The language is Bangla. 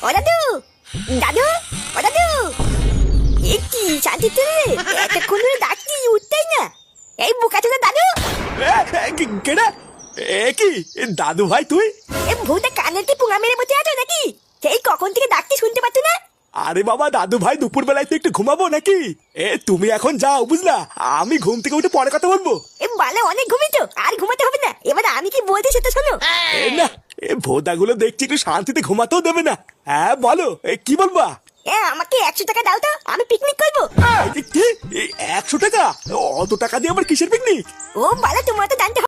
ও দাদু, দাদু, ও দাদু। এ কি শান্তি রে, এতক্ষণ ধরে ডাকছি উঠতেই না। এই বোকাচোদা দাদু। কেডা? এ কি দাদু ভাই তুই? এ ভূতে কানেতে পুঙা মেরে বসে আছো নাকি? সেই কখন থেকে ডাকছি শুনতে পাচ্ছ না? আরে বাবা দাদু ভাই দুপুর বেলায় তো একটু ঘুমাবো নাকি? তুমি এখন যাও বুঝলা, আমি ঘুম থেকে উঠে পরে কথা বলবো। এ বালে অনেক ঘুমিয়েছো, আর ঘুমাতে হবে না। এবার আমি কি বলছি সেটা শোনো। না, ভোদাগুলো দেখছি একটু শান্তিতে ঘুমাতেও দেবে না। হ্যাঁ বলো, কি বলবা? আমাকে 100 টাকা দাও তো, আমি পিকনিক করবো। কি 100 টাকা? অত টাকা দিয়ে আবার কিসের পিকনিক? ও বালা, তোমার তো জানতে